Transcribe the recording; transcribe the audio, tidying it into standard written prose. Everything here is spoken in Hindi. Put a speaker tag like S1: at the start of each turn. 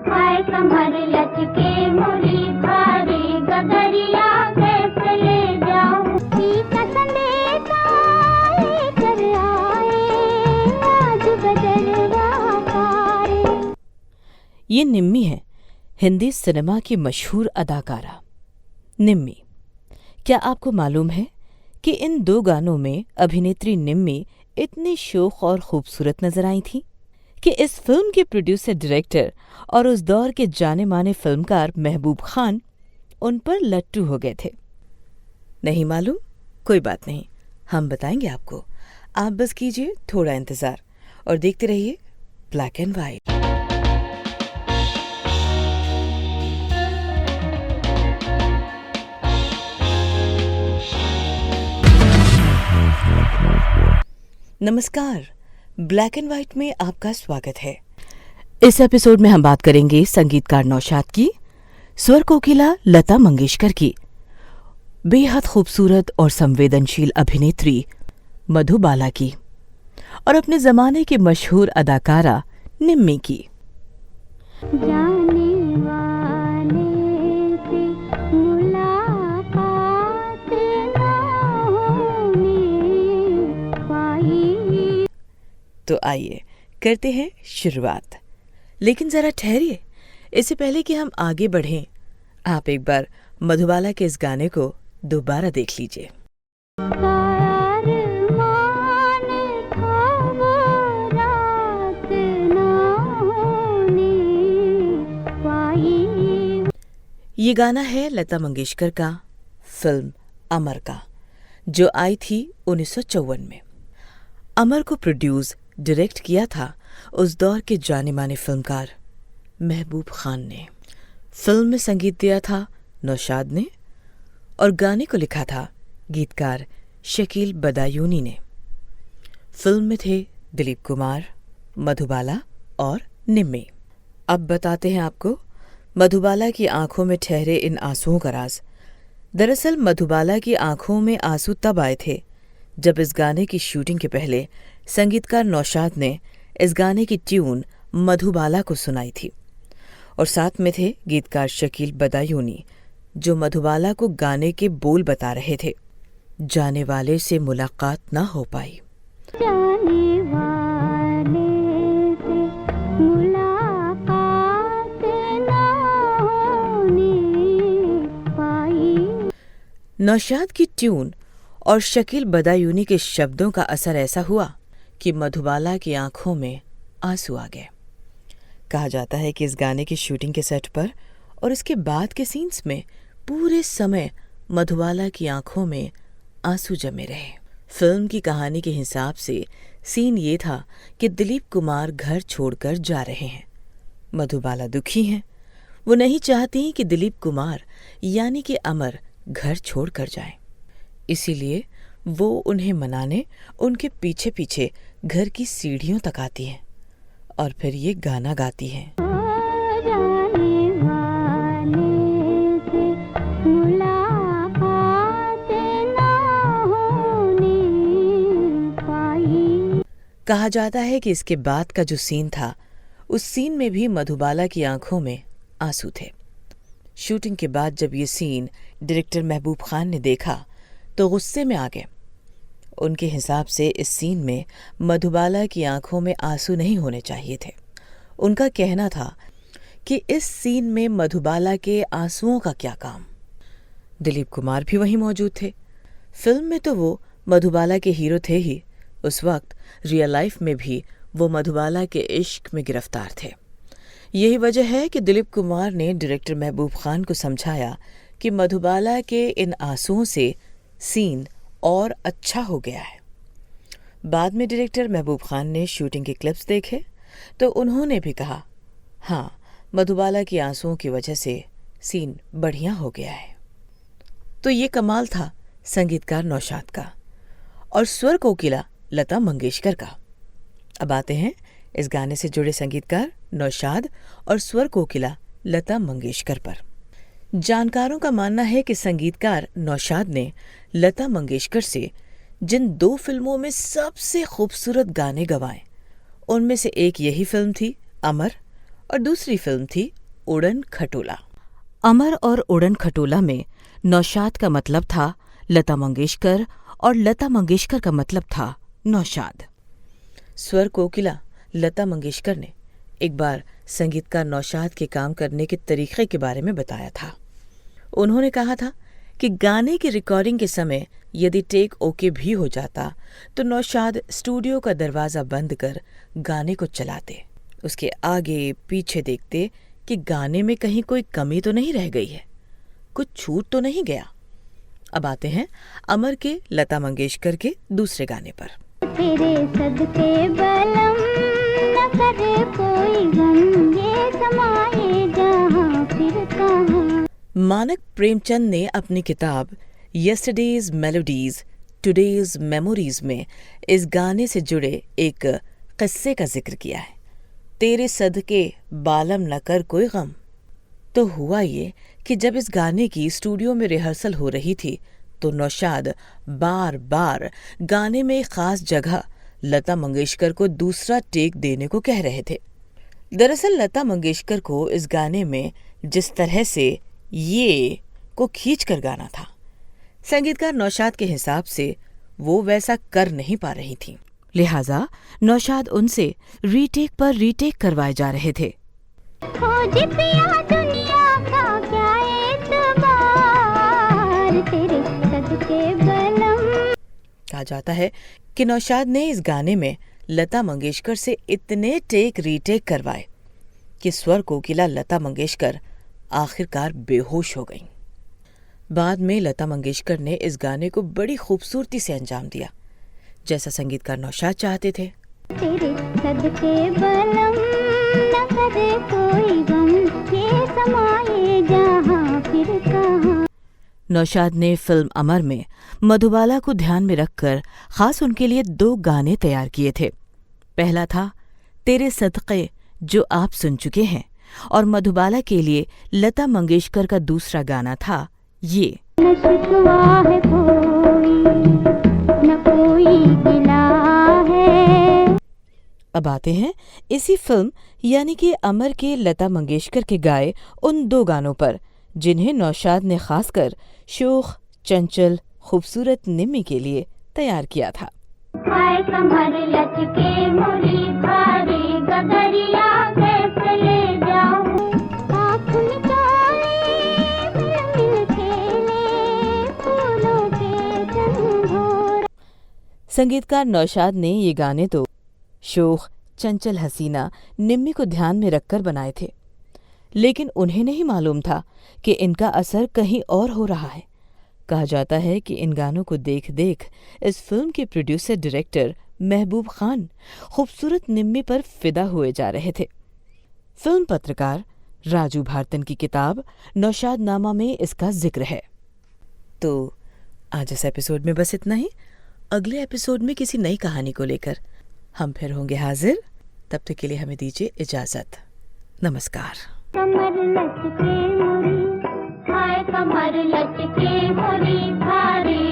S1: हाय कमर लचके मुरी भारी गगरिया कैसे ले जाऊं का संदेशा लेकर आए आज बदलवा पारे।
S2: ये निम्मी है, हिंदी सिनेमा की मशहूर अदाकारा निम्मी। क्या आपको मालूम है कि इन दो गानों में अभिनेत्री निम्मी इतनी शोख और खूबसूरत नजर आई थी कि इस फिल्म के प्रोड्यूसर डायरेक्टर और उस दौर के जाने माने फिल्मकार महबूब खान उन पर लट्टू हो गए थे। नहीं मालूम? कोई बात नहीं, हम बताएंगे आपको। आप बस कीजिए थोड़ा इंतजार और देखते रहिए ब्लैक एंड व्हाइट। नमस्कार, ब्लैक एंड व्हाइट में आपका स्वागत है। इस एपिसोड में हम बात करेंगे संगीतकार नौशाद की, स्वर कोकिला लता मंगेशकर की, बेहद खूबसूरत और संवेदनशील अभिनेत्री मधुबाला की और अपने जमाने की मशहूर अदाकारा निम्मी की।
S1: जाने वाले से मुलाकात ना होने पाई।
S2: तो आइए करते हैं शुरुआत, लेकिन जरा ठहरिए। इससे पहले कि हम आगे बढ़ें, आप एक बार मधुबाला के इस गाने को दोबारा देख लीजिए। ये गाना है लता मंगेशकर का, फिल्म अमर का, जो आई थी 1954 में। अमर को प्रोड्यूस डायरेक्ट किया था उस दौर के जाने माने फिल्मकार महबूब खान ने। फिल्म में संगीत दिया था नौशाद ने और गाने को लिखा था गीतकार शकील बदायूनी ने। फिल्म में थे दिलीप कुमार, मधुबाला और निम्मी। अब बताते हैं आपको मधुबाला की आंखों में ठहरे इन आंसुओं का राज। दरअसल मधुबाला की आंखों में आंसू तब आए थे जब इस गाने की शूटिंग के पहले संगीतकार नौशाद ने इस गाने की ट्यून मधुबाला को सुनाई थी और साथ में थे गीतकार शकील बदायूनी, जो मधुबाला को गाने के बोल बता रहे थे। जाने वाले से मुलाकात ना हो पाई।
S1: जाने वाले से मुलाकात ना होने पाई।
S2: नौशाद की ट्यून और शकील बदायूनी के शब्दों का असर ऐसा हुआ कि मधुबाला की आंखों में आंसू आ गए। कहा जाता है कि इस गाने की शूटिंग के सेट पर और इसके बाद के सीन्स में पूरे समय मधुबाला की आंखों में आंसू जमे रहे। फिल्म की कहानी के हिसाब से सीन ये था कि दिलीप कुमार घर छोड़कर जा रहे हैं। मधुबाला दुखी हैं। वो नहीं चाहती कि दिलीप कुमार यानी कि अमर घर छोड़कर जाएं। इसीलिए वो उन्हें मनाने उनके पीछे पीछे घर की सीढ़ियों तक आती है और फिर ये गाना गाती है।
S1: जाने वाले से मुलाकात ना होने पाई।
S2: कहा जाता है कि इसके बाद का जो सीन था, उस सीन में भी मधुबाला की आंखों में आंसू थे। शूटिंग के बाद जब ये सीन डायरेक्टर महबूब खान ने देखा तो गुस्से में आ गए। उनके हिसाब से इस सीन में मधुबाला की आंखों में आंसू नहीं होने चाहिए थे। उनका कहना था कि इस सीन में मधुबाला के आंसुओं का क्या काम। दिलीप कुमार भी वहीं मौजूद थे। फिल्म में तो वो मधुबाला के हीरो थे ही, उस वक्त रियल लाइफ में भी वो मधुबाला के इश्क में गिरफ्तार थे। यही वजह है कि दिलीप कुमार ने डायरेक्टर महबूब खान को समझाया कि मधुबाला के इन आंसुओं से सीन और अच्छा हो गया है। बाद में डायरेक्टर महबूब खान ने शूटिंग के क्लिप्स देखे तो उन्होंने भी कहा, हाँ, मधुबाला की आंसुओं की वजह से सीन बढ़िया हो गया है। तो ये कमाल था संगीतकार नौशाद का और स्वर कोकिला लता मंगेशकर का। अब आते हैं इस गाने से जुड़े संगीतकार नौशाद और स्वर कोकिला लता मंगेशकर पर। जानकारों का मानना है कि संगीतकार नौशाद ने लता मंगेशकर से जिन 2 फिल्मों में सबसे खूबसूरत गाने गवाए, उनमें से एक यही फिल्म थी अमर और दूसरी फिल्म थी उड़न खटोला। अमर और उड़न खटोला में नौशाद का मतलब था लता मंगेशकर और लता मंगेशकर का मतलब था नौशाद। स्वर कोकिला लता मंगेशकर ने एक बार संगीतकार नौशाद के काम करने के तरीके के बारे में बताया था। उन्होंने कहा था कि गाने की रिकॉर्डिंग के समय यदि टेक ओके भी हो जाता तो नौशाद स्टूडियो का दरवाज़ा बंद कर गाने को चलाते, उसके आगे पीछे देखते कि गाने में कहीं कोई कमी तो नहीं रह गई है, कुछ छूट तो नहीं गया। अब आते हैं अमर के लता मंगेशकर के दूसरे गाने पर।
S1: तेरे सदके बलम न करे कोई गम, ये समाए जहां फिर कहां।
S2: मानक प्रेमचंद ने अपनी किताब यस्टरडेज मेलोडीज टुडेज मेमोरीज में इस गाने से जुड़े एक किस्से का जिक्र किया है। तेरे सदके बालम न कर कोई गम। तो हुआ ये कि जब इस गाने की स्टूडियो में रिहर्सल हो रही थी तो नौशाद बार बार गाने में एक खास जगह लता मंगेशकर को दूसरा टेक देने को कह रहे थे। दरअसल लता मंगेशकर को इस गाने में जिस तरह से ये को खींच कर गाना था, संगीतकार नौशाद के हिसाब से वो वैसा कर नहीं पा रही थी। लिहाजा नौशाद उनसे रीटेक पर रीटेक करवाए जा रहे थे।
S1: खोज पिया दुनिया का क्या एतबार, तेरे सदके बलम।
S2: कहा जाता है कि नौशाद ने इस गाने में लता मंगेशकर से इतने टेक रीटेक करवाए कि स्वर कोकिला लता मंगेशकर आखिरकार बेहोश हो गईं। बाद में लता मंगेशकर ने इस गाने को बड़ी खूबसूरती से अंजाम दिया, जैसा संगीतकार नौशाद चाहते थे।
S1: तेरे सदके बलम न करे कोई गम, ये समाए जहां फिर कहां।
S2: नौशाद ने फिल्म अमर में मधुबाला को ध्यान में रखकर खास उनके लिए 2 गाने तैयार किए थे। पहला था तेरे सदक़े जो आप सुन चुके हैं, और मधुबाला के लिए लता मंगेशकर का दूसरा गाना था ये।
S1: न शिकवा है कोई, न कोई गिला है।
S2: अब आते हैं इसी फिल्म यानी कि अमर के लता मंगेशकर के गाए उन 2 गानों पर जिन्हें नौशाद ने खासकर शोख चंचल खूबसूरत निम्मी के लिए तैयार किया था।
S1: हाय कमर लचके मोरी भारी गगरिया कैसे ले जाऊं, आँख निकाले मिल मिल खेले फूलों के चंघोर।
S2: संगीतकार नौशाद ने ये गाने तो शोख चंचल हसीना निम्मी को ध्यान में रखकर बनाए थे, लेकिन उन्हें नहीं मालूम था कि इनका असर कहीं और हो रहा है। कहा जाता है कि इन गानों को देख देख इस फिल्म के प्रोड्यूसर डायरेक्टर महबूब खान खूबसूरत निम्मी पर फिदा हुए जा रहे थे। फिल्म पत्रकार राजू भारतन की किताब नौशाद नामा में इसका जिक्र है। तो आज इस एपिसोड में बस इतना ही। अगले एपिसोड में किसी नई कहानी को लेकर हम फिर होंगे हाजिर। तब तक के लिए हमें दीजिए इजाजत। नमस्कार।
S1: कमर लचके मोरी, हाय कमर लचके मोरी भारी